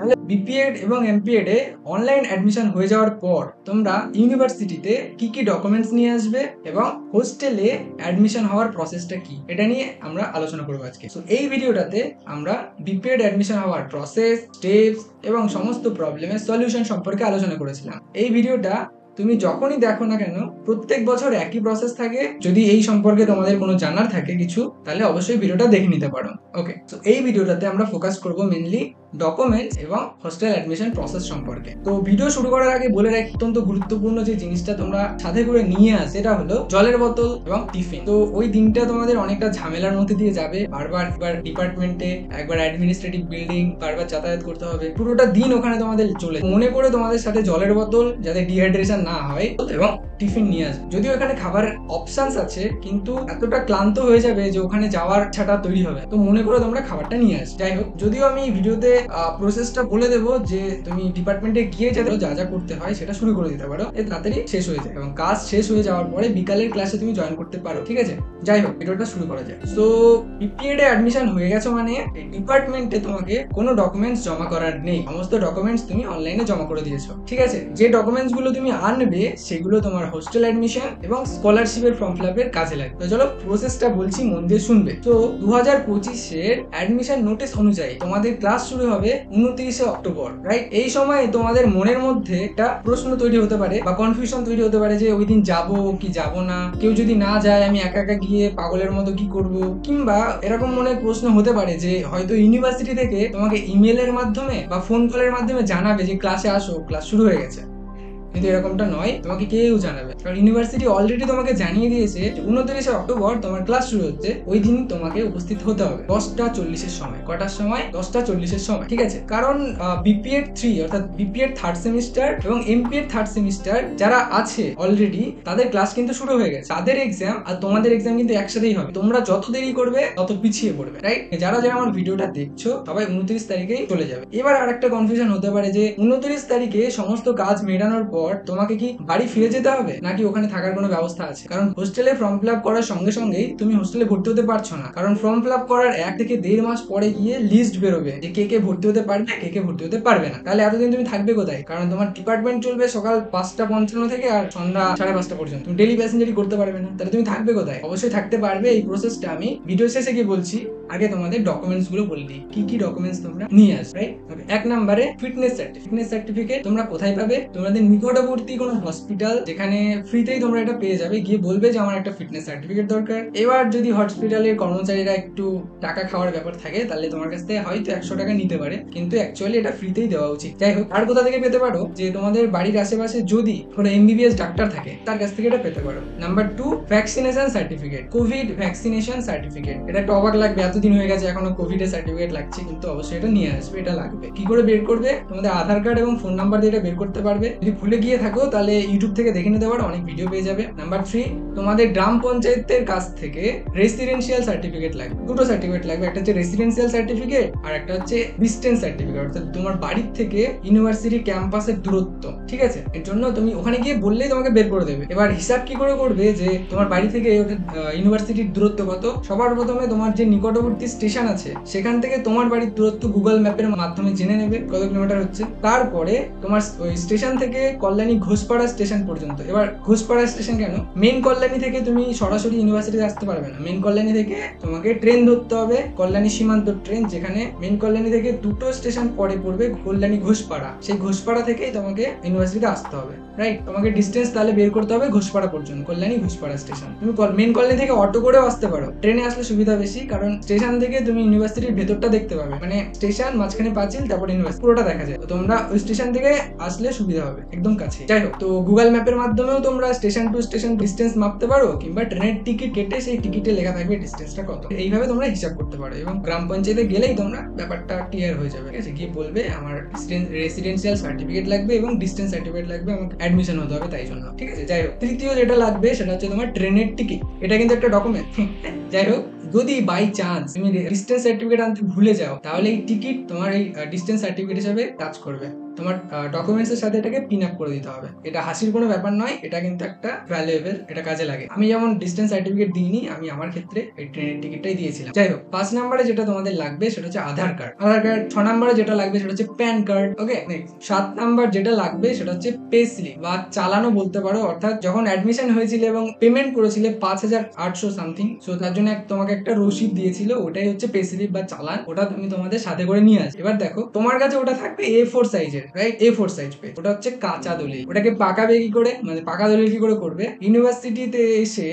তাহলে বিপিএড এবং এমপিএড এ online admission হয়ে যাওয়ার পর তোমরা ইউনিভার্সিটিতে কি কি ডকুমেন্টস নিয়ে আসবে এবং হোস্টেলে অ্যাডমিশন হওয়ার প্রসেসটা কি, এটা নিয়ে আমরা আলোচনা করবো আজকে। তো এই ভিডিওটাতে আমরা বিপিএড অ্যাডমিশন হওয়ার প্রসেস, স্টেপস এবং সমস্ত প্রবলেমের সলিউশন সম্পর্কে আলোচনা করেছিলাম। এই ভিডিওটা তুমি যখনই দেখো না কেন প্রত্যেক বছর একই প্রসেস থাকে। যদি এই সম্পর্কে তোমাদের কোনো জানার থাকে কিছু, তাহলে অবশ্যই ভিডিওটা দেখে নিতে পারো। ওকে, তো এই ভিডিওটাতে আমরা ফোকাস করব মেনলি ডকুমেন্টস এবং হোস্টেল অ্যাডমিশন প্রসেস সম্পর্কে। তো ভিডিও শুরু করার আগে বলে রাখি, অত্যন্ত গুরুত্বপূর্ণ যে জিনিসটা তোমরা সাথে করে নিয়ে আস সেটা হলো জলের বোতল এবং টিফিন। তো ওই দিনটা তোমাদের অনেকটা ঝামেলার মধ্যে দিয়ে যাবে, বারবার একবার ডিপার্টমেন্টে, একবার অ্যাডমিনিস্ট্রেটিভ বিল্ডিং, বারবার যাতায়াত করতে হবে, পুরোটা দিন ওখানে তোমাদের চলে। মনে করে তোমাদের সাথে জলের বোতল, যাতে ডিহাইড্রেশন না হয়, এবং টিফিন নিয়ে আসবে। যদিও এখানে খাবার অপশনস আছে, কিন্তু এতটা ক্লান্ত হয়ে যাবে যে ওখানে যাওয়ার ছাটা তৈরি হবে, তো মনে করে তোমরা খাবারটা নিয়ে আস। যাই হোক, যদিও আমি ভিডিওতে প্রসেসটা বলে দেবো যে তুমি ডিপার্টমেন্টে গিয়ে যা যা করতে হয় সেটা শুরু করে দিতে পারো, এর তাড়াতাড়ি শেষ হয়ে যায় এবং কাজ শেষ হয়ে যাওয়ার পরে বিকালের ক্লাসে তুমি জয়েন করতে পারো। ঠিক আছে, যাই হোক, ভিডিওটা শুরু করা যায়। সো বিপিএড এ অ্যাডমিশন হয়ে গেছে মানে ডিপার্টমেন্টে তোমাকে কোনো ডকুমেন্টস জমা করার নেই, সমস্ত ডকুমেন্টস তুমি অনলাইনে জমা করে দিয়েছো। ঠিক আছে, যে ডকুমেন্টস গুলো তুমি আনবে সেগুলো তোমার হোস্টেল অ্যাডমিশন এবং স্কলারশিপের ফর্ম ফিল আপের কাজে লাগবে। তো চলো প্রসেসটা বলছি, মন দিয়ে শুনবে। তো 2025-এর অ্যাডমিশন নোটিশ অনুযায়ী তোমাদের ক্লাস শুরু হবে 29শে অক্টোবর, রাইট? এই সময় তোমাদের মনের মধ্যে একটা প্রশ্ন তৈরি হতে পারে বা কনফিউশন তৈরি হতে পারে যে ওই দিন যাবো কি যাবো না, কেউ যদি না যায় আমি একা একা গিয়ে পাগলের মতো কি করব, কিংবা এরকম মনে প্রশ্ন হতে পারে যে হয়তো ইউনিভার্সিটি থেকে তোমাকে ইমেলের মাধ্যমে বা ফোন কলের মাধ্যমে জানাবে যে ক্লাসে আসো, ক্লাস শুরু হয়ে গেছে। কিন্তু এরকমটা নয়, তোমাকে কেউ জানাবে, কারণ ইউনিভার্সিটি অলরেডি তোমাকে জানিয়ে দিয়েছে 29শে অক্টোবর তোমার ক্লাস শুরু হচ্ছে। ওই দিন তোমাকে উপস্থিত হতে হবে 10:40-এর সময়। কটার সময়? 10:40-এর সময়। ঠিক আছে, কারণ বিপিএড 3 অর্থাৎ বিপিএড থার্ড সেমিস্টার এবং এমপিএড থার্ড সেমিস্টার যারা আছে অলরেডি, তাদের ক্লাস কিন্তু শুরু হয়ে গেছে। তাদের এক্সাম আর তোমাদের এক্সাম কিন্তু একসাথেই হবে। তোমরা যত দেরি করবে তত পিছিয়ে পড়বে, রাইট? যারা যারা আমার ভিডিওটা দেখছো সবাই 29 তারিখেই চলে যাবে। এবার আরেকটা কনফিউশন হতে পারে যে 29 তারিখে সমস্ত কাজ মেটানোর পর তোমাকে কি বাড়ি ফিরে যেতে হবে নাকি ওখানে থাকার কোনো ব্যবস্থা আছে? কারণ হোস্টেলে ফর্ম ফিল আপ করার সঙ্গে সঙ্গেই তুমি হোস্টেলে ভর্তি হতে পারছো না, কারণ ফর্ম ফিল আপ করার 1 থেকে 1.5 মাস পরে গিয়ে লিস্ট বেরোবে যে কে কে ভর্তি হতে পারবে, কে কে ভর্তি হতে পারবে না। তাহলে এতদিন তুমি থাকবে কোথায়? কারণ তোমার ডিপার্টমেন্ট চলবে সকাল 5:55 থেকে আর সন্ধ্যা 5:30 পর্যন্ত, তুমি ডেলি প্যাসেঞ্জারি করতে পারবে না। তাহলে তুমি থাকবে কোথায়? অবশ্যই থাকতে পারবে। এই প্রসেসটা আমি ভিডিও শেষে গিয়ে বলছি, আগে তোমাদের ডকুমেন্টস গুলো বলে দিই কি কি ডকুমেন্টস তোমরা নিয়ে আসবে, রাইট? 1 নম্বরে ফিটনেস সার্টিফিকেট তোমরা কোথায় পাবে? তোমাদের নিকটবর্তী কোনো হসপিটাল, যেখানে ফ্রিতেই তোমরা এটা পেয়ে যাবে, গিয়ে বলবে যে আমার একটা ফিটনেস সার্টিফিকেট দরকার। এবার যদি হসপিটালের কর্মচারীরা একটু টাকা খাওয়ার ব্যাপার থাকে, তাহলে তোমার কাছ থেকে হয়তো 100 টাকা নিতে পারে, কিন্তু অ্যাকচুয়ালি এটা ফ্রিতেই দেওয়া উচিত। যাই হোক, আর কোথা থেকে পেতে পারো? যে তোমাদের বাড়ির আশেপাশে যদি কোনো এমবিবিএস ডাক্তার থাকে, তার কাছ থেকে এটা পেতে পারো। Number 2, vaccination certificate, covid vaccination certificate. এটা একটু অবাক লাগবে, এতদিন হয়ে গেছে এখনো কোভিড এর সার্টিফিকেট লাগছে, কিন্তু অবশ্যই এটা নিয়ে আসবে, এটা লাগবে। কি করে বের করবে? তোমাদের আধার কার্ড এবং ফোন নাম্বার দিয়ে এটা বের করতে পারবে। যদি ভুলে গিয়ে থাকো তাহলে ইউটিউব থেকে দেখে নিতে পারো, অনেক ভিডিও পেয়ে যাবে। নাম্বার 3, তোমাদের গ্রাম পঞ্চায়েতের কাছ থেকে রেসিডেন্সিয়াল সার্টিফিকেট লাগবে। দুটো সার্টিফিকেট লাগবে, একটা হচ্ছে রেসিডেন্সিয়াল সার্টিফিকেট আর একটা হচ্ছে ডিস্টেন্স সার্টিফিকেট, অর্থাৎ তোমার বাড়ির থেকে ইউনিভার্সিটি ক্যাম্পাসের দূরত্ব। ঠিক আছে, এর জন্য তুমি ওখানে গিয়ে বললেই তোমাকে বের করে দেবে। এবার হিসাব কি করে করবে যে তোমার বাড়ি থেকে ইউনিভার্সিটির দূরত্ব কত? সবার প্রথমে তোমার যে নিকটবর্তী স্টেশন আছে সেখান থেকে তোমার বাড়ির দূরত্ব গুগল ম্যাপের মাধ্যমে জেনে নেবে কত কিলোমিটার হচ্ছে। তারপরে তোমার ওই স্টেশন থেকে কল্যাণী ঘোষপাড়া স্টেশন পর্যন্ত। এবার ঘোষপাড়া স্টেশন কেন? মেন কল্যাণী থেকে তুমি সরাসরি ইউনিভার্সিটিতে আসতে পারবে না, মেন কল্যাণী থেকে তোমাকে ট্রেন ধরতে হবে, কল্যাণী সীমান্ত ট্রেন, যেখানে মেন কল্যাণী থেকে দুটো স্টেশন পরে পড়বে কল্যাণী ঘোষপাড়া। সেই ঘোষপাড়া থেকেই তোমাকে ইউনিভার্সিটিতে আসতে হবে, রাইট? তোমাকে ডিস্টেন্স তাহলে বের করতে হবে ঘোষপাড়া পর্যন্ত, কল্যাণী ঘোষপাড়া স্টেশন। তুমি মেন কল্যাণী থেকে অটো করেও আসতে পারো, ট্রেনে আসলে সুবিধা বেশি, কারণ স্টেশন থেকে তুমি ইউনিভার্সিটির ভেতরটা দেখতে পাবে, মানে স্টেশন মাঝখানে পাঁচিল, তারপর ইউনিভার্সিটি পুরোটা দেখা যায়। তো তোমরা ওই স্টেশন থেকে আসলে সুবিধা হবে, একদম কাছে। যাই হোক, তো গুগল ম্যাপের মাধ্যমেও তোমরা স্টেশন টু স্টেশন ডিস্টেন্স মাপতে পারো, কিংবা ট্রেনের টিকিট কেটে সেই টিকিটে লেখা থাকবে ডিস্টেন্সটা কত, এইভাবে তোমরা হিসাব করতে পারো। এবং গ্রাম পঞ্চায়েতে গেলেই তোমরা ব্যাপারটা ক্লিয়ার হয়ে যাবে। ঠিক আছে, গিয়ে বলবে আমার রেসিডেন্সিয়াল সার্টিফিকেট লাগবে এবং ডিস্টেন্স সার্টিফিকেট লাগবে, আমাকে অ্যাডমিশন হতে হবে তাই জন্য। ঠিক আছে, যাই হোক, তৃতীয় যেটা লাগবে সেটা হচ্ছে তোমার ট্রেনের টিকিট। এটা কিন্তু একটা ডকুমেন্ট। যাই হোক, যদি বাই চান্স তুমি ডিস্টেন্স সার্টিফিকেট আনতে ভুলে যাও, তাহলে এই টিকিট তোমার এই ডিস্টেন্স সার্টিফিকেট হিসেবে কাজ করবে। তোমার ডকুমেন্টসের সাথে এটাকে পিন আপ করে দিতে হবে। এটা হাসির কোনো ব্যাপার নয়, এটা কিন্তু একটা ভ্যালুয়েবল, এটা কাজে লাগে। আমি যেমন ডিস্টেন্স সার্টিফিকেট দিইনি, আমি আমার ক্ষেত্রে এই ট্রেনের টিকিটটাই দিয়েছিলাম। যাই হোক, 5 নম্বরে যেটা তোমাদের লাগবে সেটা হচ্ছে আধার কার্ড। 6 নম্বরে যেটা লাগবে সেটা হচ্ছে প্যান কার্ড। ওকে, 7 নাম্বার যেটা লাগবে সেটা হচ্ছে পে স্লিপ বা চালানও বলতে পারো, অর্থাৎ যখন অ্যাডমিশন হয়েছিল এবং পেমেন্ট করেছিলে 5,800 সামথিং, সো তার জন্য তোমাকে একটা রসিদ দিয়েছিল, ওটাই হচ্ছে পে স্লিপ বা চালান। ওটা তুমি তোমাদের সাথে করে নিয়ে আসবে। এবার দেখো তোমার কাছে ওটা থাকবে A4 সাইজের, রাইট? A4 সাইজ পেজ, ওটা হচ্ছে কাঁচা দলিল। ওটাকে পাকাবে কি করে, মানে পাকা দলিল কি করে করবে? ইউনিভার্সিটিতে এসে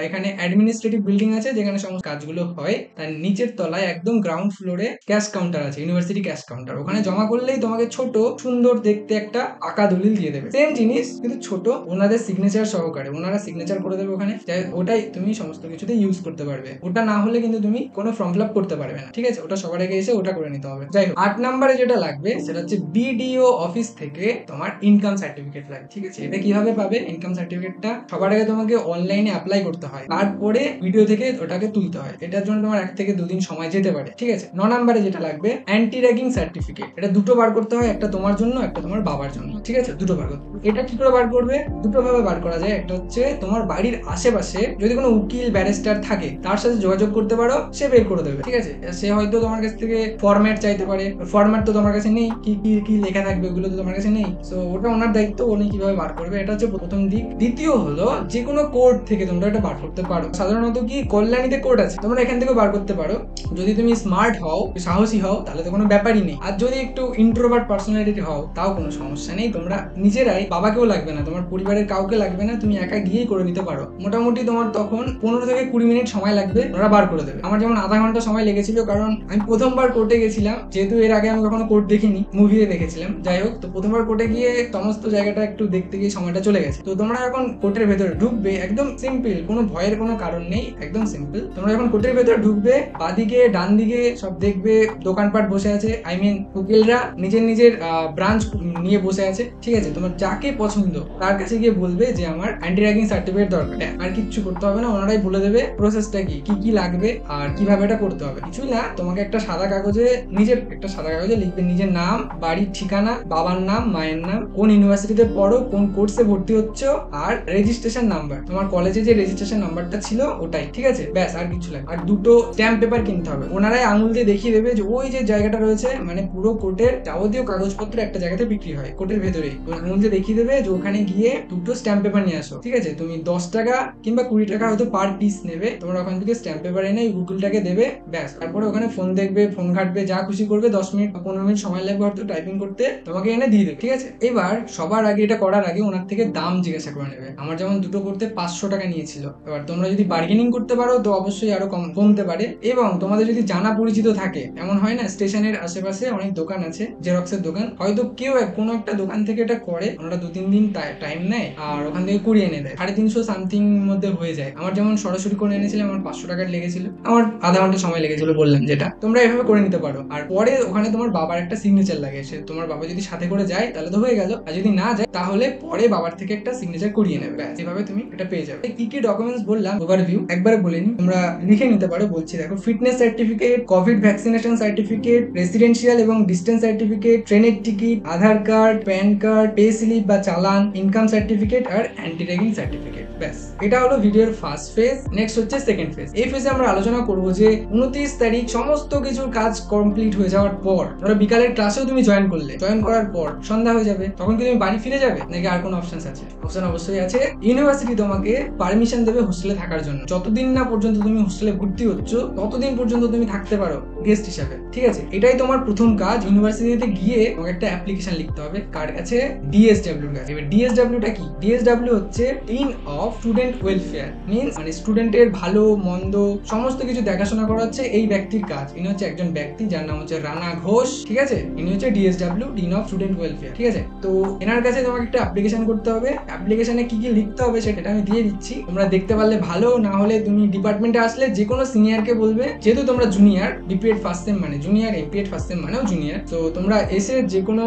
এখানে অ্যাডমিনিস্ট্রেটিভ বিল্ডিং আছে যেখানে সমস্ত কাজগুলো হয়, তার নিচের তলায় একদম গ্রাউন্ড ফ্লোরে ক্যাশ কাউন্টার আছে, ইউনিভার্সিটি ক্যাশ কাউন্টার। ওখানে জমা করলেই তোমাকে ছোট সুন্দর দেখতে একটা পাকা দলিল দিয়ে দেবে। সেম জিনিস কিন্তু ছোট, ওনাদের সিগনেচার সহকারে, ওনারা সিগনেচার করে দেবে ওখানে। ওটাই তুমি সমস্ত কিছুতে ইউজ করতে পারবে। ওটা না হলে কিন্তু তুমি কোনো ফর্ম ফিল আপ করতে পারবে না, ঠিক আছে? ওটা সবার আগে এসে ওটা করে নিতে হবে। যাই হোক, 8 নম্বরে যেটা লাগবে সেটা হচ্ছে বিডিও অফিস থেকে তোমার ইনকাম সার্টিফিকেট লাগবে, ঠিক আছে? এটা কিভাবে পাবে ইনকাম সার্টিফিকেটটা? সবার আগে তোমাকে অনলাইনে অ্যাপ্লাই করতে হয়, তারপরে ভিডিও থেকে ওটাকে তুলতে হয়। এটার জন্য তোমার 1 থেকে 2 দিন সময় যেতে পারে, ঠিক আছে? 9 নম্বরে যেটা লাগবে অ্যান্টি র্যাগিং সার্টিফিকেট। এটা দুটো বার করতে হয়, একটা তোমার জন্য, একটা তোমার বাবার জন্য, ঠিক আছে? দুটো বার করতে। এটা কি করে বার করবে? দুটো ভাবে বার করা যায়। একটা হচ্ছে তোমার বাড়ির আশেপাশে যদি কোনো উকিল ব্যারিস্টার থাকে তার সাথে যোগাযোগ করতে পারো, সে বের করে দেবে, ঠিক আছে? সে হয়তো তোমার কাছ থেকে ফরম্যাট চাইতে পারে, ফরম্যাট তো তোমার কাছে নেই, কি কি কি লেখা থাকবে ওগুলো তো তোমার কাছে নেই, সো ওটা ওনার দায়িত্ব, উনি কিভাবে বার করবে। এটা হচ্ছে প্রথম দিক। দ্বিতীয় হলো যে কোনো কোর্ট থেকে তোমরা এটা বার করতে পারো। সাধারণত কি কল্যাণীতে কোর্ট আছে, তোমরা এখান থেকে বার করতে পারো। যদি তুমি স্মার্ট হও, সাহসী হও, তাহলে তো কোনো ব্যাপারই নেই। আর যদি একটু ইন্ট্রোভার্ট পার্সোনালিটি হও, তাও কোনো সমস্যা নেই। তোমরা নিজেরাই, বাবাকেও লাগবে না, তোমার পরিবারের কাউকে লাগবে না, তুমি একা গিয়েই করে নিতে পারো। মোটামুটি তোমার তখন 15 থেকে 20 মিনিট সময় লাগবে, ওরা বার করে দেবে। আমার যেমন আধা ঘন্টা সময় লেগেছিল, কারণ আমি প্রথমবার কোর্টে গেছিলাম, যেহেতু এর আগে আমি কখনো কোর্ট দেখিনি, মুভিতে দেখেছিলাম। যাই হোক, তো প্রথমবার কোর্টে গিয়ে সমস্ত জায়গাটা একটু দেখতে গিয়ে সময়টা চলে গেছে। তো তোমরা এখন কোর্টের ভেতরে ঢুকবে, একদম সিম্পল, কোনো ভয়ের কোনো কারণ নেই, একদম সিম্পল। তোমরা যখন কোর্টের ভেতরে ঢুকবে, বাদিকে ডান দিকে সব দেখবে দোকানপাট বসে আছে, আই মিন উকিলরা নিজের নিজের ব্রাঞ্চ নিয়ে বসে আছে, ঠিক আছে? তোমার যাকে পছন্দ তার কাছে গিয়ে বলবে যে আমার অ্যান্টি র্যাগিং সার্টিফিকেট দরকার। আর কিচ্ছু করতে হবে না, ওনারাই বলে দেবে প্রসেসটা কি কি লাগবে আর কিভাবে এটা করতে হবে। কিছুই না, তোমাকে একটা সাদা কাগজে লিখবে নিজের নাম, বাড়ির ঠিকানা, বাবার নাম, মায়ের নাম, কোন ইউনিভার্সিটিতে পড়ো, কোন কোর্সে ভর্তি হচ্ছ, আর রেজিস্ট্রেশন নাম্বার, তোমার কলেজে যে রেজিস্ট্রেশন নাম্বারটা ছিল ওটাই, ঠিক আছে? ব্যাস, আর কিছু লাগে। আর দুটো স্ট্যাম্প পেপার কিনতে হবে। ওনারাই আঙুল দিয়ে দেখিয়ে দেবে যে ওই যে জায়গাটা রয়েছে, মানে পুরো কোর্টের যাবতীয় কাগজপত্র একটা জায়গাতে বিক্রি হয় কোর্টের ভেতরেই, আঙুল দিয়ে দেখিয়ে দেবে যে ওখানে গিয়ে দুটো স্ট্যাম্প পেপার নিয়ে আসো, ঠিক আছে? তুমি 10 টাকা কিংবা 20 টাকা হয়তো পার পিস নেবে, তোমরা ওখান থেকে স্ট্যাম্প পেপার এনে গুগলটাকে দেবে, ব্যাস। তারপরে ওখানে ফোন দেখবে, ফোন ঘাটবে, যা খুশি করবে, 10 মিনিট 15 মিনিট সময় লাগবে হয়তো টাইপিং করতে, তোমাকে এনে দিয়ে দেবে, ঠিক আছে? এবার সবার আগে, এটা করার আগে ওনার থেকে দাম জিজ্ঞাসা করে নেবে। আমার যেমন দুটো করতে 500 টাকা নিয়েছিল। এবার তোমরা যদি বার্গেনিং করতে পারো তো অবশ্যই আরো কমতে পারে। এবং তোমাদের যদি জানা পরিচিত থাকে, এমন হয় না স্টেশনের আশেপাশে অনেক দোকান আছে, জেরক্সের দোকান, হয়তো কেউ কোনো একটা দোকান থেকে এটা করে, ওনারা 2-3 দিন টাইম নেয় আর ওখান থেকে কুড়িয়ে এনে দেয়, 350 সামথিং মধ্যে হয়ে যায়। আমার যেমন সরাসরি করে এনেছিলাম, আমার 500 টাকা লেগেছিল, আমার আধা ঘন্টা সময় লেগেছিল, বললাম যেটা। তোমরা এভাবে করে নিতে পারো। আর পরে ওখানে তোমার বাবার একটা সিগনেচার লাগে, সে তোমার বাবা যদি সাথে করে যায় তাহলে তো হয়ে গেল, আর যদি না যায় তাহলে পরে বাবার থেকে একটা সিগনেচার করিয়ে নেবে, এভাবে তুমি এটা পেয়ে যাবে। কি কি ডকুমেন্টস বললাম ওভারভিউ একবারে বলে নি, তোমরা লিখে নিতে পারো। বলছি দেখো, fitness certificate, covid vaccination certificate, residential এবং ডিস্টেন্স সার্টিফিকেট, ট্রেনের ticket, Aadhaar card, PAN card, pay slip বা চালান, ইনকাম সার্টিফিকেট আর অ্যান্টি র্যাগিং সার্টিফিকেট। ব্যাস, এটা হলো ভিডিওর ফার্স্ট ফেজ। নেক্সট হচ্ছে সেকেন্ড ফেজ। এই ফেজে আমরা আলোচনা করবো যে 29 তারিখ সমস্ত কিছুর কাজ কমপ্লিট হয়ে যাওয়ার পর, ধরো বিকালের ক্লাসেও তুমি জয়েন করলে, জয়েন করার পর সন্ধ্যা হয়ে যাবে, তখন কি তুমি বাড়ি ফিরে যাবে নাকি আর কোনো অপশন আছে? অপশন অবশ্যই আছে। ইউনিভার্সিটি তোমাকে পারমিশন দেবে হোস্টেলে থাকার জন্য। যতদিন না পর্যন্ত তুমি হোস্টেলে ভর্তি হচ্ছ ততদিন পর্যন্ত তুমি থাকতে পারো গেস্ট হিসাবে, ঠিক আছে? এটাই তোমার প্রথম কাজ। ইউনিভার্সিটিতে গিয়ে তোমাকে একটা অ্যাপ্লিকেশন লিখতে হবে, কার কাছে? ডিএসডব্লিউ কাছে। এবার ডিএসডব্লিউটা কি? ডিএসডব্লিউ হচ্ছে dean of student welfare, means মানে স্টুডেন্টের ভালো মন্দ সমস্ত কিছু দেখাশোনা করা হচ্ছে এই ব্যক্তির কাজ। ইনি হচ্ছে একজন ব্যক্তি যার নাম হচ্ছে রানা ঘোষ, ঠিক আছে? ইনি হচ্ছে DSW, dean of student welfare, ঠিক আছে? তো এনার কাছে তোমাকে একটা অ্যাপ্লিকেশন করতে হবে। অ্যাপ্লিকেশনে কি কি লিখতে হবে সেটা আমি দিয়ে দিচ্ছি, তোমরা দেখতে পারলে ভালো, না হলে তুমি ডিপার্টমেন্টে আসলে যে কোনো সিনিয়রকে বলবে, যেহেতু তোমরা জুনিয়র, বিপিএড ফার্স্ট সেম মানে জুনিয়র, এমপিএড ফার্স্ট সেম মানেও জুনিয়র, তো তোমরা এসে যে কোনো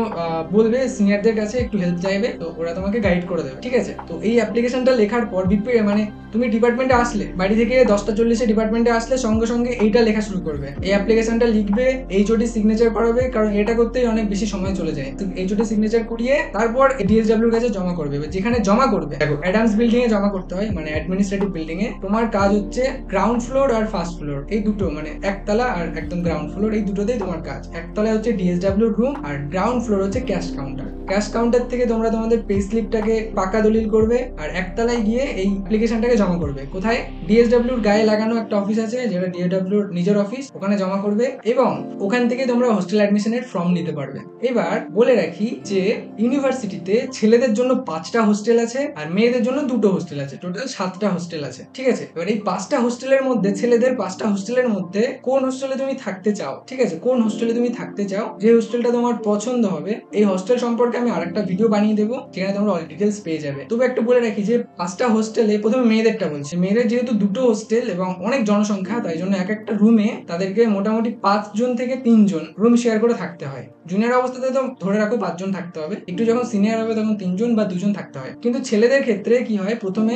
বলবে সিনিয়রদের কাছে, একটু হেল্প চাইবে, তো ওরা তোমাকে গাইড করে দেবে, ঠিক আছে? তো এই অ্যাপ্লিকেশনটা লেখার পর বিপিএড মানে তুমি ডিপার্টমেন্টে আসলে, বাড়ি থেকে 10:40 ডিপার্টমেন্টে আসলে সঙ্গে সঙ্গে এইটা লেখা শুরু করবে। এই অ্যাপ্লিকেশনটা লিখবে, এইচওডি সিগনেচার করাবে, কারণ এটা করতেই অনেক বেশি সময় চলে যায়। তো এইচওডি সিগনেচার করিয়ে তারপর ডিএসডব্লিউর কাছে জমা করবে। যেখানে জমা করবে, দেখো অ্যাডামস বিল্ডিং এ জমা করতে হয়, মানে অ্যাডমিনিস্ট্রেটিভ বিল্ডিং এ। তোমার কাজ হচ্ছে গ্রাউন্ড ফ্লোর আর ফার্স্ট ফ্লোর, এই দুটো, মানে একতলা আর একদম গ্রাউন্ড ফ্লোর, এই দুটোতেই তোমার কাজ। একতলায় হচ্ছে ডিএসডব্লিউর রুম আর গ্রাউন্ড ফ্লোর হচ্ছে ক্যাশ কাউন্টার। ক্যাশ কাউন্টার থেকে তোমরা তোমাদের পে স্লিপটাকে পাকা দলিল করবে আর একতলায় গিয়ে এই অ্যাপ্লিকেশনটাকে জমা করবে। কোথায়? ডিএসডব্লিউর গায়ে লাগানো একটা অফিস আছে, যেটা ডিএসডব্লিউর নিজের অফিস, ওখানে জমা করবে এবং ওখান থেকে তোমরা হোস্টেল অ্যাডমিশনের ফর্ম নিতে পারবে। এবার বলে রাখি যে ইউনিভার্সিটিতে ছেলেদের জন্য 5টা হোস্টেল আছে আর মেয়েদের জন্য 2টো হোস্টেল আছে, টোটাল 7টা হোস্টেল আছে, ঠিক আছে। এবার এই 5টা হোস্টেলের মধ্যে, ছেলেদের 5টা হোস্টেলের মধ্যে কোন হোস্টেলে তুমি থাকতে চাও, ঠিক আছে, কোন হোস্টেলে তুমি থাকতে চাও, যে হোস্টেলটা তোমার পছন্দ হবে, এই হোস্টেল সম্পর্কে আমি আরেকটা ভিডিও বানিয়ে দেবো, যেখানে তোমরা অল ডিটেলস পেয়ে যাবে। তবে একটু বলে রাখি যে 5টা হোস্টেলে, প্রথমে মেয়েদেরটা বলছি, মেয়েদের যেহেতু 2টো হোস্টেল এবং অনেক জনসংখ্যা, তাই জন্য এক একটা রুমে তাদেরকে মোটামুটি 5 জন থেকে 3 জন রুম শেয়ার করে থাকতে হয়। জুনিয়র অবস্থাতে তো ধরে রাখো 5 জন থাকতে হবে, একটু যখন সিনিয়র হবে তখন 3 জন বা 2 জন থাকতে হয়। কিন্তু ছেলেদের ক্ষেত্রে কি হয়, প্রথমে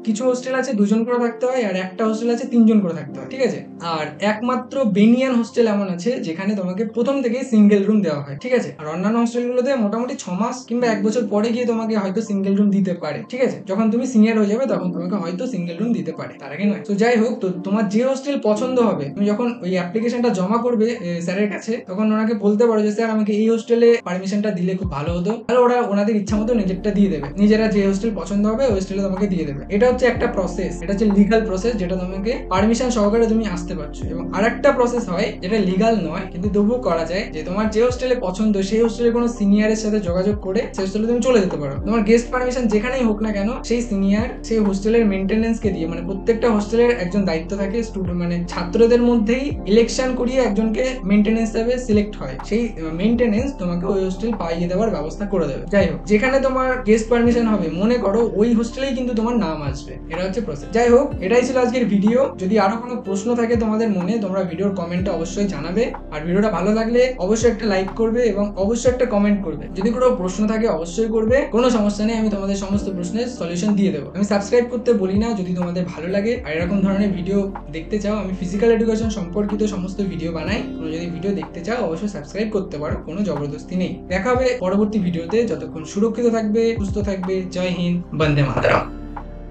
কিছু হোস্টেল আছে 2 জন করে থাকতে হয় আর একটা হোস্টেল আছে 3 জন করে থাকতে হয়, ঠিক আছে। আর একমাত্র বেনিয়ান হোস্টেল এমন আছে যেখানে তোমাকে প্রথম থেকে সিঙ্গেল রুম দেওয়া হয়, ঠিক আছে। আর অন্যান্য হোস্টেলগুলোতে মোটামুটি 6 মাস কিংবা 1 বছর পরে গিয়ে তোমাকে হয়তো সিঙ্গেল রুম দিতে পারে, ঠিক আছে। যখন তুমি সিনিয়র হয়ে যাবে তখন তোমাকে হয়তো সিঙ্গেল রুম দিতে পারে, তার আগে নয়। তো যাই হোক, তো তোমার যে হোস্টেল পছন্দ হবে, তুমি যখন ওই অ্যাপ্লিকেশনটা জমা করবে স্যারের কাছে, তখন ওনাকে বলতে পারো যে স্যার আমাকে এই হোস্টেলে পারমিশনটা দিলে খুব ভালো হতো, তাহলে ওরা ওনাদের ইচ্ছা মতো নিজেরটা দিয়ে দেবে, নিজেরা যে হোস্টেল পছন্দ হবে ওই হোস্টেলে তোমাকে দিয়ে দেবে। এটা হচ্ছে একটা প্রসেস, এটা হচ্ছে লিগাল প্রসেস, যেটা তোমাকে পারমিশন সহকারে তুমি আসতে পারছো। এবং আরেকটা প্রসেস হয় যেটা লিগাল নয় কিন্তু তবুও করা যায়, যে তোমার যে হোস্টেলে পছন্দ সেই হোস্টেলে কোনো সিনিয়রের সাথে যোগাযোগ করে সেই হোস্টেলে তুমি চলে যেতে পারো। তোমার গেস্ট পারমিশন যেখানেই হোক না কেন, সেই সিনিয়র সেই হোস্টেলের মেইনটেনেন্স কে দিয়ে, মানে প্রত্যেকটা হোস্টেলের একজন দায়িত্ব থাকে, স্টুডেন্ট মানে ছাত্রদের মধ্যেই ইলেকশন করিয়ে একজনকে মেইনটেনেন্স হিসেবে সিলেক্ট হয়, সেই মেইনটেনেন্স তোমাকে ওই হোস্টেল পাইয়ে দেওয়ার ব্যবস্থা করে দেবে। যাই হোক, যেখানে তোমার গেস্ট পারমিশন হবে মনে করো ওই হোস্টেলেই কিন্তু তোমার নাম আসবে, এটা হচ্ছে প্রসেস। যাই হোক, এটাই ছিল আজকের ভিডিও। যদি আরো কোনো প্রশ্ন থাকে তোমাদের মনে, তোমরা ভিডিওর কমেন্টে অবশ্যই জানাবে। আর ভিডিওটা ভালো লাগলে অবশ্যই একটা লাইক করবে এবং অবশ্যই একটা কমেন্ট করবে। যদি কোনো প্রশ্ন থাকে অবশ্যই করবে, কোনো সমস্যা নেই, আমি তোমাদের সমস্ত প্রশ্নের সলিউশন দিয়ে দেবো। আমি সাবস্ক্রাইব করতে বলি না যদি তোমাদের ভালো লাগে আর এরকম ধরনের ভিডিও দেখতে চাও। আমি ফিজিক্যাল এডুকেশন সম্পর্কিত সমস্ত ভিডিও বানাই, তোমরা যদি ভিডিও দেখতে চাও অবশ্যই সাবস্ক্রাইব করতে পারো, কোনো জবরদস্তি নেই। দেখা হবে পরবর্তী ভিডিওতে, যতক্ষণ সুরক্ষিত থাকবে, সুস্থ থাকবে। জয় হিন্দ, বন্দে মাতরম।